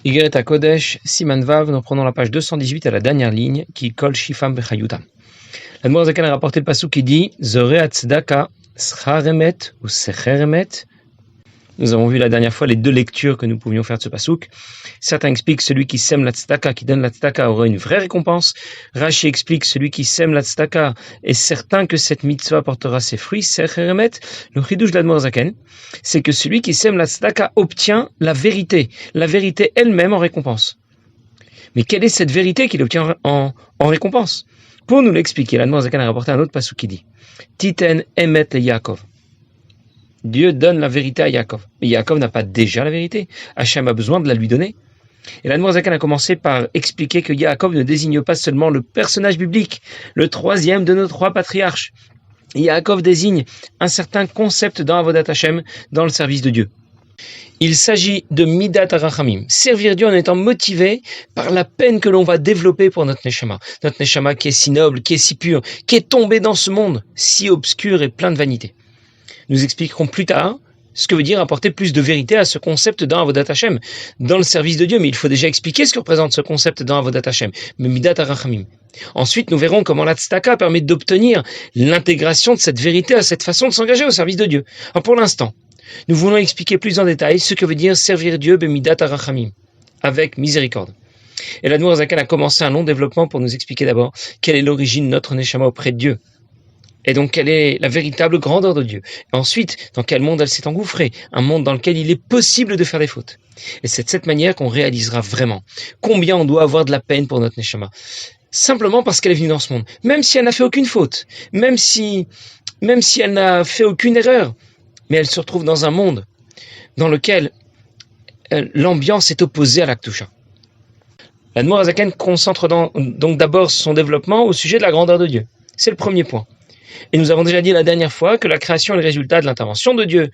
Igeret HaKodesh, Siman Vav, nous prenons la page 218 à la dernière ligne, qui colle Shifam Bechayutam. L'Admor Zaken a rapporté le pasuk qui dit Zore Tzedaka, Scharemet ou Secheremet. Nous avons vu la dernière fois les deux lectures que nous pouvions faire de ce pasuk. Certains expliquent celui qui sème la tzedaka, qui donne la tzedaka, aura une vraie récompense. Rashi explique celui qui sème la tzedaka est certain que cette mitzvah portera ses fruits. Secheremet, le chidouche de l'Admor Zaken, c'est que celui qui sème la tzedaka obtient la vérité elle-même en récompense. Mais quelle est cette vérité qu'il obtient en récompense? Pour nous l'expliquer, l'Admor Zaken a rapporté un autre pasuk qui dit Titen emet le Yaakov. Dieu donne la vérité à Yaakov. Mais Yaakov n'a pas déjà la vérité. Hachem a besoin de la lui donner. Et l'Admor Zaken a commencé par expliquer que Yaakov ne désigne pas seulement le personnage biblique, le troisième de nos trois patriarches. Yaakov désigne un certain concept dans Avodat Hashem, dans le service de Dieu. Il s'agit de Midat HaRachamim, servir Dieu en étant motivé par la peine que l'on va développer pour notre Neshama. Notre Neshama qui est si noble, qui est si pur, qui est tombé dans ce monde si obscur et plein de vanité. Nous expliquerons plus tard ce que veut dire apporter plus de vérité à ce concept dans Avodat Hashem, dans le service de Dieu. Mais il faut déjà expliquer ce que représente ce concept dans Avodat Hashem, Midat HaRachamim. Ensuite, nous verrons comment la tzedaka permet d'obtenir l'intégration de cette vérité à cette façon de s'engager au service de Dieu. Alors pour l'instant, nous voulons expliquer plus en détail ce que veut dire servir Dieu Bemidat HaRachamim, avec miséricorde. Et l'Admor Zaken a commencé un long développement pour nous expliquer d'abord quelle est l'origine de notre Neshama auprès de Dieu. Et donc, quelle est la véritable grandeur de Dieu? Et ensuite, dans quel monde elle s'est engouffrée? Un monde dans lequel il est possible de faire des fautes. Et c'est de cette manière qu'on réalisera vraiment combien on doit avoir de la peine pour notre Neshama. Simplement parce qu'elle est venue dans ce monde. Même si elle n'a fait aucune faute. Même si elle n'a fait aucune erreur. Mais elle se retrouve dans un monde dans lequel l'ambiance est opposée à la Kedusha. L'Admor Zaken concentre donc d'abord son développement au sujet de la grandeur de Dieu. C'est le premier point. Et nous avons déjà dit la dernière fois que la création est le résultat de l'intervention de Dieu,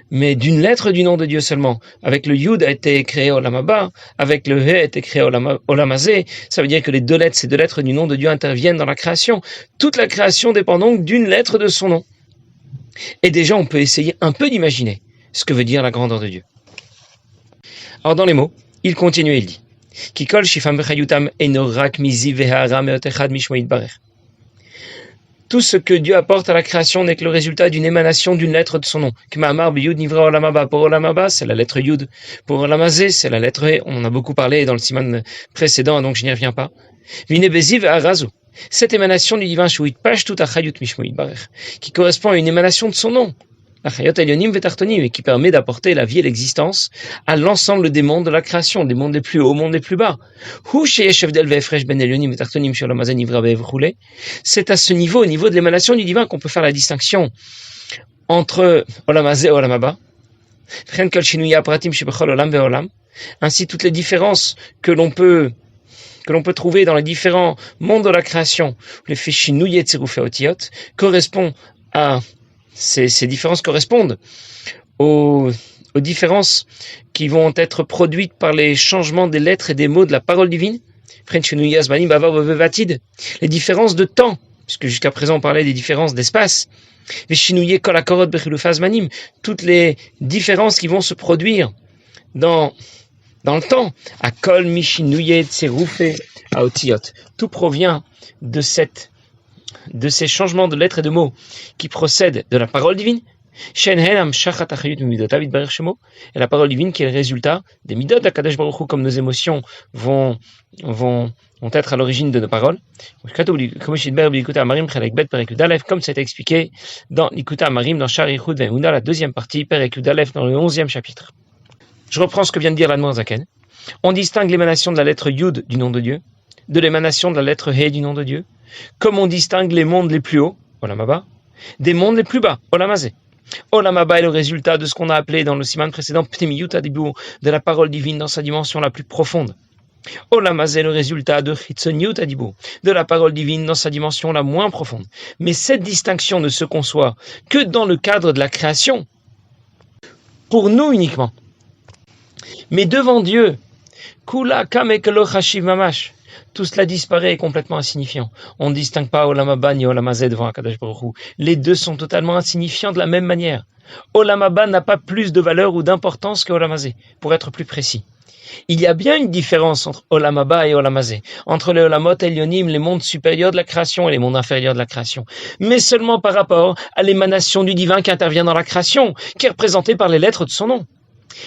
mais d'une lettre du nom de Dieu seulement. Avec le Yud a été créé Olam Haba, avec le He a été créé Olam Hazé. Ça veut dire que ces deux lettres du nom de Dieu interviennent dans la création. Toute la création dépend donc d'une lettre de son nom. Et déjà, on peut essayer un peu d'imaginer ce que veut dire la grandeur de Dieu. Alors dans les mots, il continue et il dit Kikol shifam bechayutam enorak mizi vehara meotechad mishmoit barech. Tout ce que Dieu apporte à la création n'est que le résultat d'une émanation d'une lettre de son nom. K'ma'amar b'yud nivra olam haba. Pour olam haba, c'est la lettre Yud. Pour olam hazé, c'est la lettre He. On en a beaucoup parlé dans le siman précédent, donc je n'y reviens pas. Vine bezi ve'arazu. Cette émanation du divin shuit pash tout achayut mishmoit barech, qui correspond à une émanation de son nom. Achayot elyonim ve'tartonim, et qui permet d'apporter la vie et l'existence à l'ensemble des mondes de la création, des mondes les plus hauts, mondes les plus bas. C'est à ce niveau, au niveau de l'émanation du divin, qu'on peut faire la distinction entre Olam Hazé et Olam Haba. Ainsi, toutes les différences que l'on peut trouver dans les différents mondes de la création, les Feshinouye Tserufé Otiot, correspondent à ces différences correspondent aux différences qui vont être produites par les changements des lettres et des mots de la parole divine. Les différences de temps, puisque jusqu'à présent on parlait des différences d'espace. Toutes les différences qui vont se produire dans le temps. Tout provient de ces changements de lettres et de mots qui procèdent de la parole divine, et la parole divine qui est le résultat des midot d'Akadosh Baruch Hu, comme nos émotions vont être à l'origine de nos paroles, comme ça a été expliqué dans Likuta Amarim, dans Shar Yichud Ve'emunah, la deuxième partie, Perek Yud Aleph, dans le 11e chapitre. Je reprends ce que vient de dire l'Admor Zaken. On distingue l'émanation de la lettre Yud du nom de Dieu, de l'émanation de la lettre He du nom de Dieu, comme on distingue les mondes les plus hauts, Olam Haba, des mondes les plus bas, Olam Hazé. Olam Haba est le résultat de ce qu'on a appelé dans le siman précédent Pnimiyut Adibur, de la parole divine dans sa dimension la plus profonde. Olam Hazé est le résultat de Chitzoniut Adibur, de la parole divine dans sa dimension la moins profonde. Mais cette distinction ne se conçoit que dans le cadre de la création, pour nous uniquement. Mais devant Dieu, Kula Kamek Lo Chashiv Mamash, Tout cela disparaît et est complètement insignifiant. On ne distingue pas Olam Haba ni Olam Hazeh devant Akadosh Baruch Hu. Les deux sont totalement insignifiants de la même manière. Olam Haba n'a pas plus de valeur ou d'importance que Olam Hazeh, pour être plus précis. Il y a bien une différence entre Olam Haba et Olam Hazeh, entre les Olamot Elyonim, les mondes supérieurs de la création, et les mondes inférieurs de la création, mais seulement par rapport à l'émanation du divin qui intervient dans la création, qui est représentée par les lettres de son nom.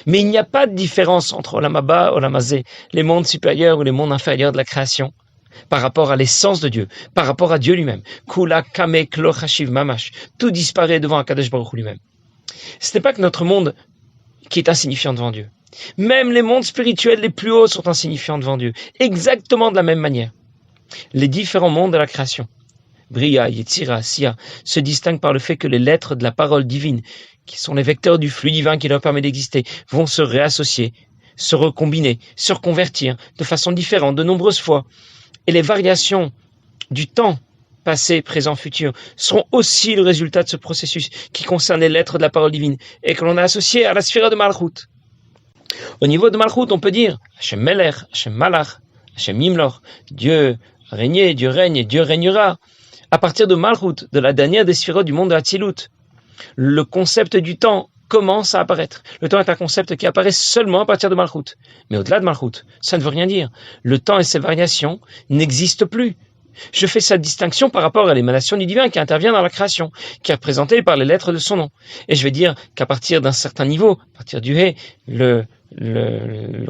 Mais il n'y a pas de différence entre Olam Haba, Olam Hazeh, les mondes supérieurs ou les mondes inférieurs de la création, par rapport à l'essence de Dieu, par rapport à Dieu lui-même. Kula kamek lo chashiv mamash. Tout disparaît devant Akadosh Baruch Hu lui-même. Ce n'est pas que notre monde qui est insignifiant devant Dieu. Même les mondes spirituels les plus hauts sont insignifiants devant Dieu, exactement de la même manière. Les différents mondes de la création, Bria, Yetzira, Sia, se distinguent par le fait que les lettres de la parole divine, qui sont les vecteurs du flux divin qui leur permet d'exister, vont se réassocier, se recombiner, se reconvertir de façon différente de nombreuses fois. Et les variations du temps, passé, présent, futur, seront aussi le résultat de ce processus qui concerne les lettres de la parole divine et que l'on a associé à la sphère de Malchut. Au niveau de Malchut, on peut dire Hashem Melech, Hashem Malach, Hashem Yimlor, Dieu a régné, Dieu règne et Dieu régnera. À partir de Malchut, de la dernière des sphérotes du monde de Hatzilut, le concept du temps commence à apparaître. Le temps est un concept qui apparaît seulement à partir de Malchut. Mais au-delà de Malchut, ça ne veut rien dire. Le temps et ses variations n'existent plus. Je fais cette distinction par rapport à l'émanation du divin qui intervient dans la création, qui est représentée par les lettres de son nom. Et je vais dire qu'à partir d'un certain niveau, à partir du Hé, le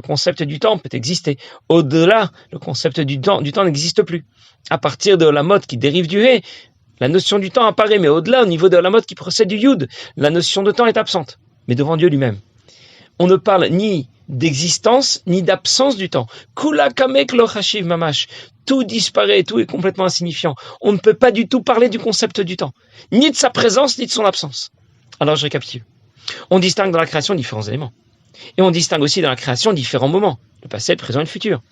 concept du temps peut exister. Au-delà, le concept du temps n'existe plus. À partir de la mode qui dérive du Hé, la notion du temps apparaît, mais au-delà, au niveau de la mode qui procède du Yud, la notion de temps est absente, mais devant Dieu lui-même. On ne parle ni d'existence, ni d'absence du temps. Kula kamek lo chashiv mamash. Tout disparaît, tout est complètement insignifiant. On ne peut pas du tout parler du concept du temps, ni de sa présence, ni de son absence. Alors je récapitule. On distingue dans la création différents éléments. Et on distingue aussi dans la création différents moments, le passé, le présent et le futur.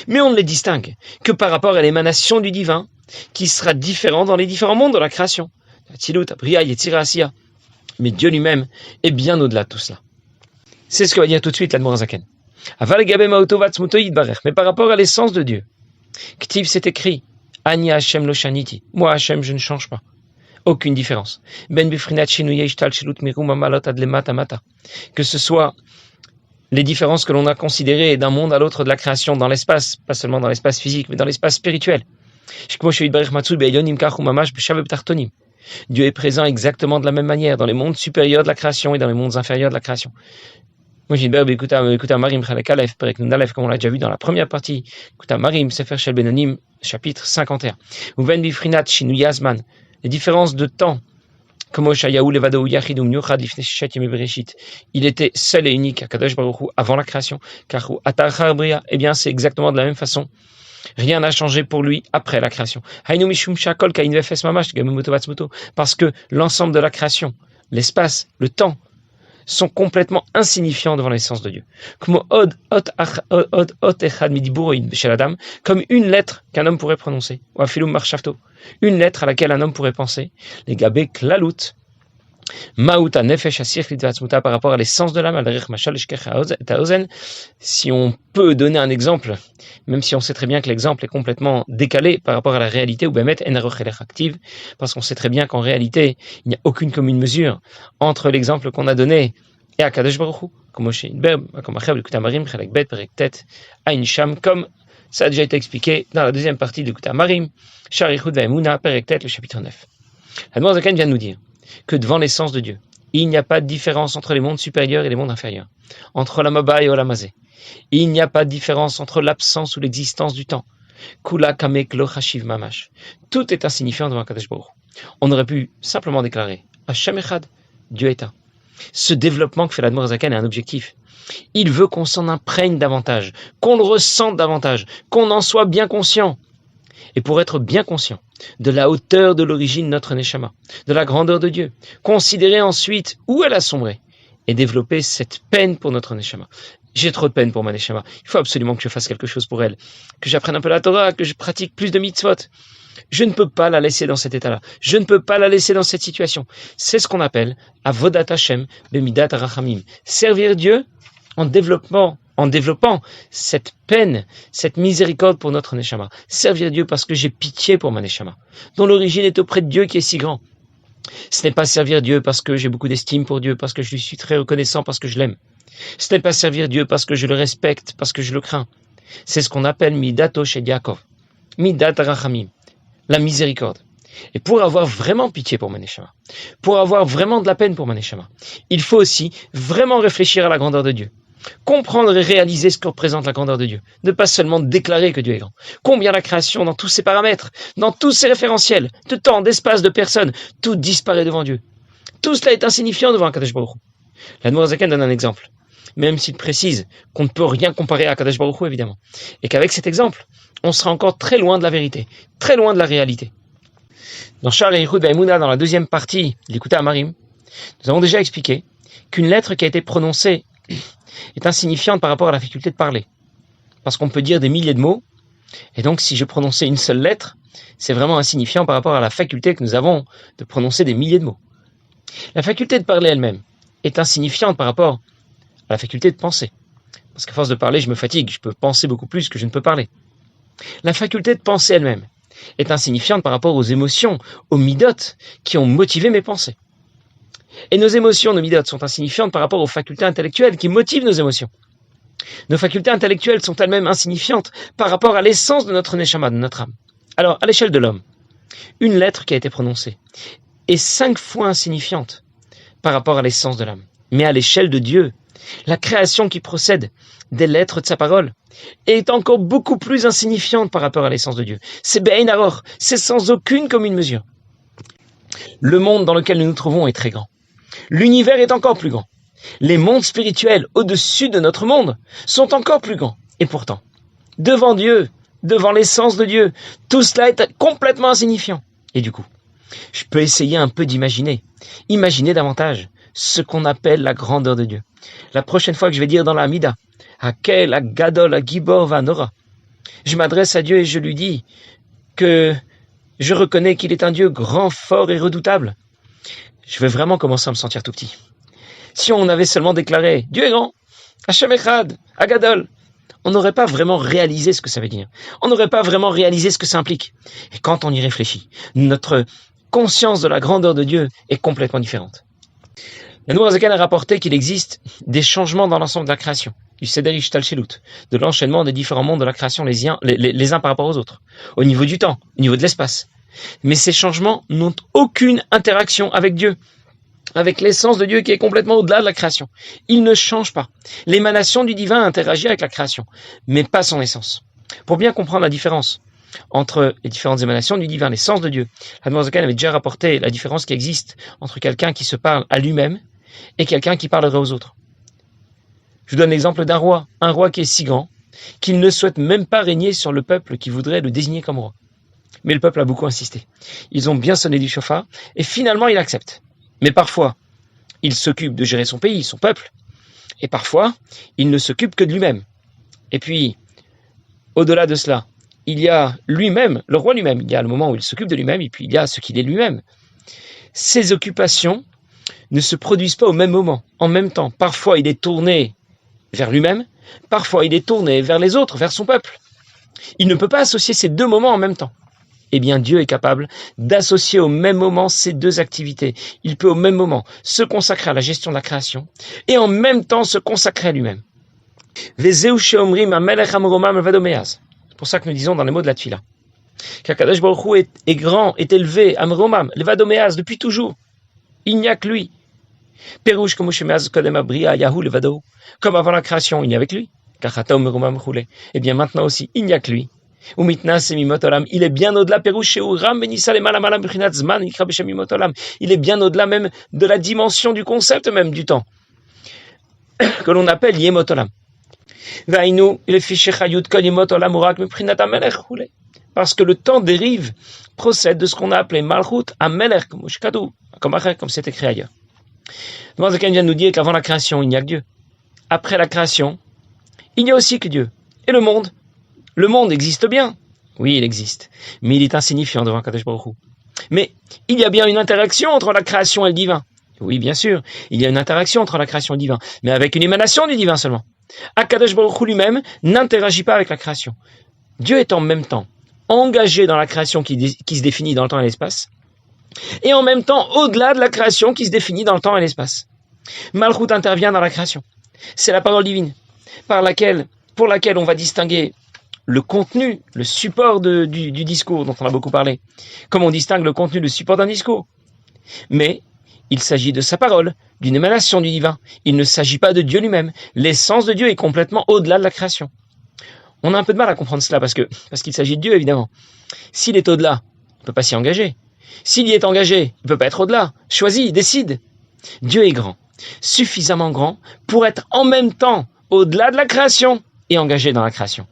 Mais on ne les distingue que par rapport à l'émanation du divin, qui sera différent dans les différents mondes de la création. Hatzilut, Bria, Yetzira, Asiya. Mais Dieu lui-même est bien au-delà de tout cela. C'est ce que va dire tout de suite l'Admor Zaken. Mais par rapport à l'essence de Dieu, Ktiv, c'est écrit, Ani Hashem lo shaniti. Moi, Hashem, je ne change pas. Aucune différence. Ben bifrinat shinuyei ishtal shilut mirum amalot ad lemata mata. Que ce soit les différences que l'on a considérées d'un monde à l'autre de la création dans l'espace, pas seulement dans l'espace physique, mais dans l'espace spirituel. Dieu est présent exactement de la même manière dans les mondes supérieurs de la création et dans les mondes inférieurs de la création. Comme on l'a déjà vu dans la première partie, Sefer Shel Benonim, chapitre 51. Les différences de temps, il était seul et unique à Kadosh Baruch Hu avant la création, car eh bien c'est exactement de la même façon. Rien n'a changé pour lui après la création. Parce que l'ensemble de la création, l'espace, le temps, sont complètement insignifiants devant l'essence de Dieu. Comme une lettre qu'un homme pourrait prononcer, une lettre à laquelle un homme pourrait penser, les gabé klalut, Mauta nefesh asir litvatzmuta par rapport à l'essence de l'âme, si on peut donner un exemple, même si on sait très bien que l'exemple est complètement décalé par rapport à la réalité, ou bemet enerochelech active, parce qu'on sait très bien qu'en réalité, il n'y a aucune commune mesure entre l'exemple qu'on a donné et Akadosh Baruch Hu, comme ça a déjà été expliqué dans la deuxième partie de Likutei Amarim, Sharichut Ve'emuna, Perek Tet, le chapitre 9. L'Admor Zaken vient de nous dire que devant l'essence de Dieu, il n'y a pas de différence entre les mondes supérieurs et les mondes inférieurs, entre Olam Haba et Olam Hazeh. Il n'y a pas de différence entre l'absence ou l'existence du temps. Kula kamek lo chashiv mamash. Tout est insignifiant devant Kadosh Baruch Hu. On aurait pu simplement déclarer Hashem Echad, Dieu est un. Ce développement que fait l'Admor Zaken est un objectif. Il veut qu'on s'en imprègne davantage, qu'on le ressente davantage, qu'on en soit bien conscient. Et pour être bien conscient de la hauteur de l'origine de notre Neshama, de la grandeur de Dieu, considérer ensuite où elle a sombré et développer cette peine pour notre Neshama. J'ai trop de peine pour ma Neshama. Il faut absolument que je fasse quelque chose pour elle, que j'apprenne un peu la Torah, que je pratique plus de mitzvot. Je ne peux pas la laisser dans cet état-là. Je ne peux pas la laisser dans cette situation. C'est ce qu'on appelle Avodat Hashem Bemidat Rachamim. Servir Dieu en développant en développant cette peine, cette miséricorde pour notre Neshama. Servir Dieu parce que j'ai pitié pour ma Neshama, dont l'origine est auprès de Dieu qui est si grand. Ce n'est pas servir Dieu parce que j'ai beaucoup d'estime pour Dieu, parce que je lui suis très reconnaissant, parce que je l'aime. Ce n'est pas servir Dieu parce que je le respecte, parce que je le crains. C'est ce qu'on appelle Midato Shel Yaakov, Midat Rachamim, la miséricorde. Et pour avoir vraiment pitié pour ma Neshama, pour avoir vraiment de la peine pour ma Neshama, il faut aussi vraiment réfléchir à la grandeur de Dieu. Comprendre et réaliser ce que représente la grandeur de Dieu. Ne pas seulement déclarer que Dieu est grand. Combien la création, dans tous ses paramètres, dans tous ses référentiels, de temps, d'espace, de personnes, tout disparaît devant Dieu. Tout cela est insignifiant devant Kadosh Baruch Hu. L'Admour Zaken donne un exemple, même s'il précise qu'on ne peut rien comparer à Kadosh Baruch Hu, évidemment. Et qu'avec cet exemple, on sera encore très loin de la vérité, très loin de la réalité. Dans Sha'ar Yichud V'Emunah, dans la deuxième partie de l'Ikutei Amarim, nous avons déjà expliqué qu'une lettre qui a été prononcée est insignifiante par rapport à la faculté de parler. Parce qu'on peut dire des milliers de mots, et donc si je prononçais une seule lettre, c'est vraiment insignifiant par rapport à la faculté que nous avons de prononcer des milliers de mots. La faculté de parler elle-même est insignifiante par rapport à la faculté de penser. Parce qu'à force de parler, je me fatigue, je peux penser beaucoup plus que je ne peux parler. La faculté de penser elle-même est insignifiante par rapport aux émotions, aux midot qui ont motivé mes pensées. Et nos émotions, nos midot, sont insignifiantes par rapport aux facultés intellectuelles qui motivent nos émotions. Nos facultés intellectuelles sont elles-mêmes insignifiantes par rapport à l'essence de notre neshama, de notre âme. Alors, à l'échelle de l'homme, une lettre qui a été prononcée est 5 fois insignifiante par rapport à l'essence de l'âme. Mais à l'échelle de Dieu, la création qui procède des lettres de sa parole est encore beaucoup plus insignifiante par rapport à l'essence de Dieu. C'est Be'ein Aror, c'est sans aucune commune mesure. Le monde dans lequel nous nous trouvons est très grand. L'univers est encore plus grand. Les mondes spirituels au-dessus de notre monde sont encore plus grands. Et pourtant, devant Dieu, devant l'essence de Dieu, tout cela est complètement insignifiant. Et du coup, je peux essayer un peu d'imaginer davantage ce qu'on appelle la grandeur de Dieu. La prochaine fois que je vais dire dans la Hamida, Hakel, Hagadol, Hagibor, Vanora, je m'adresse à Dieu et je lui dis que je reconnais qu'il est un Dieu grand, fort et redoutable. Je vais vraiment commencer à me sentir tout petit. Si on avait seulement déclaré Dieu est grand, Hashem Echad, Hagadol, on n'aurait pas vraiment réalisé ce que ça veut dire. On n'aurait pas vraiment réalisé ce que ça implique. Et quand on y réfléchit, notre conscience de la grandeur de Dieu est complètement différente. L'Admour HaZaken a rapporté qu'il existe des changements dans l'ensemble de la création, du Seder Ishtalshelut, de l'enchaînement des différents mondes de la création les uns par rapport aux autres, au niveau du temps, au niveau de l'espace. Mais ces changements n'ont aucune interaction avec Dieu, avec l'essence de Dieu qui est complètement au-delà de la création. Il ne change pas. L'émanation du divin interagit avec la création, mais pas son essence. Pour bien comprendre la différence entre les différentes émanations du divin, l'essence de Dieu, l'Admour HaZaken avait déjà rapporté la différence qui existe entre quelqu'un qui se parle à lui-même et quelqu'un qui parlerait aux autres. Je vous donne l'exemple d'un roi, un roi qui est si grand qu'il ne souhaite même pas régner sur le peuple qui voudrait le désigner comme roi. Mais le peuple a beaucoup insisté. Ils ont bien sonné du chauffard et finalement il accepte. Mais parfois, il s'occupe de gérer son pays, son peuple, et parfois, il ne s'occupe que de lui-même. Et puis, au-delà de cela, il y a lui-même, le roi lui-même, il y a le moment où il s'occupe de lui-même, et puis il y a ce qu'il est lui-même. Ces occupations ne se produisent pas au même moment, en même temps. Parfois, il est tourné vers lui-même, parfois, il est tourné vers les autres, vers son peuple. Il ne peut pas associer ces deux moments en même temps. Eh bien, Dieu est capable d'associer au même moment ces deux activités. Il peut au même moment se consacrer à la gestion de la création et en même temps se consacrer à lui-même. C'est pour ça que nous disons dans les mots de la Tfila qu'Akadosh Baruch Hu est grand, est élevé, Amromam, Levadomeaz, depuis toujours. Il n'y a que lui. Perouche comme comme avant la création, il n'y a que lui. Eh bien, maintenant aussi, il n'y a que lui. Il est bien au-delà, il est bien au-delà même de la dimension du concept même du temps, que l'on appelle Yemotolam. Parce que le temps dérive, procède de ce qu'on a appelé Malchut Amelech, comme c'est écrit ailleurs. Le Zaken vient de nous dire qu'avant la création, il n'y a que Dieu. Après la création, il n'y a aussi que Dieu. Et le monde existe bien. Oui, il existe. Mais il est insignifiant devant Kadosh Baruch Hu. Mais il y a bien une interaction entre la création et le divin. Oui, bien sûr, il y a une interaction entre la création et le divin, mais avec une émanation du divin seulement. Akadosh Baruch Hu lui-même n'interagit pas avec la création. Dieu est en même temps engagé dans la création qui se définit dans le temps et l'espace, et en même temps au-delà de la création qui se définit dans le temps et l'espace. Malchut intervient dans la création. C'est la parole divine pour laquelle on va distinguer le contenu, le support du discours dont on a beaucoup parlé, comme on distingue le contenu, le support d'un discours. Mais il s'agit de sa parole, d'une émanation du divin. Il ne s'agit pas de Dieu lui-même. L'essence de Dieu est complètement au-delà de la création. On a un peu de mal à comprendre cela parce qu'il s'agit de Dieu, évidemment. S'il est au-delà, il ne peut pas s'y engager. S'il y est engagé, il ne peut pas être au-delà. Choisis, décide. Dieu est grand, suffisamment grand pour être en même temps au-delà de la création et engagé dans la création.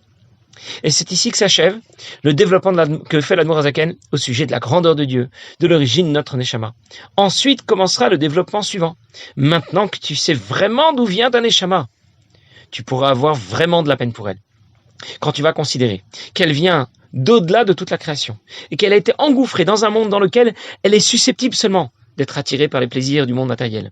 Et c'est ici que s'achève le développement que fait l'Admour HaZaken au sujet de la grandeur de Dieu, de l'origine de notre Neshama. Ensuite commencera le développement suivant. Maintenant que tu sais vraiment d'où vient ta Neshama, tu pourras avoir vraiment de la peine pour elle. Quand tu vas considérer qu'elle vient d'au-delà de toute la création et qu'elle a été engouffrée dans un monde dans lequel elle est susceptible seulement d'être attirée par les plaisirs du monde matériel.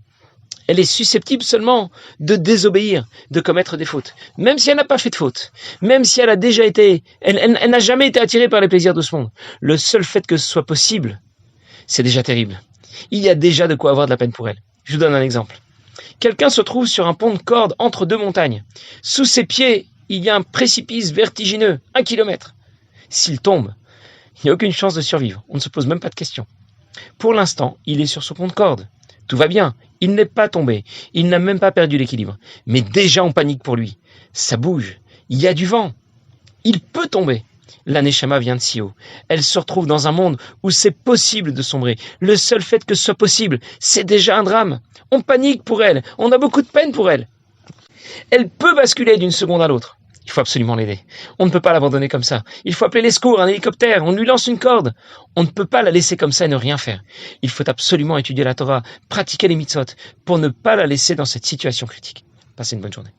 Elle est susceptible seulement de désobéir, de commettre des fautes. Même si elle n'a pas fait de faute, même si elle a déjà été, elle n'a jamais été attirée par les plaisirs de ce monde. Le seul fait que ce soit possible, c'est déjà terrible. Il y a déjà de quoi avoir de la peine pour elle. Je vous donne un exemple. Quelqu'un se trouve sur un pont de corde entre deux montagnes. Sous ses pieds, il y a un précipice vertigineux, 1 kilomètre. S'il tombe, il n'y a aucune chance de survivre. On ne se pose même pas de questions. Pour l'instant, il est sur ce pont de corde. Tout va bien, il n'est pas tombé, il n'a même pas perdu l'équilibre. Mais déjà on panique pour lui. Ça bouge, il y a du vent. Il peut tomber. La Neshama vient de si haut. Elle se retrouve dans un monde où c'est possible de sombrer. Le seul fait que ce soit possible, c'est déjà un drame. On panique pour elle, on a beaucoup de peine pour elle. Elle peut basculer d'une seconde à l'autre. Il faut absolument l'aider. On ne peut pas l'abandonner comme ça. Il faut appeler les secours, un hélicoptère, on lui lance une corde. On ne peut pas la laisser comme ça et ne rien faire. Il faut absolument étudier la Torah, pratiquer les mitzvot, pour ne pas la laisser dans cette situation critique. Passez une bonne journée.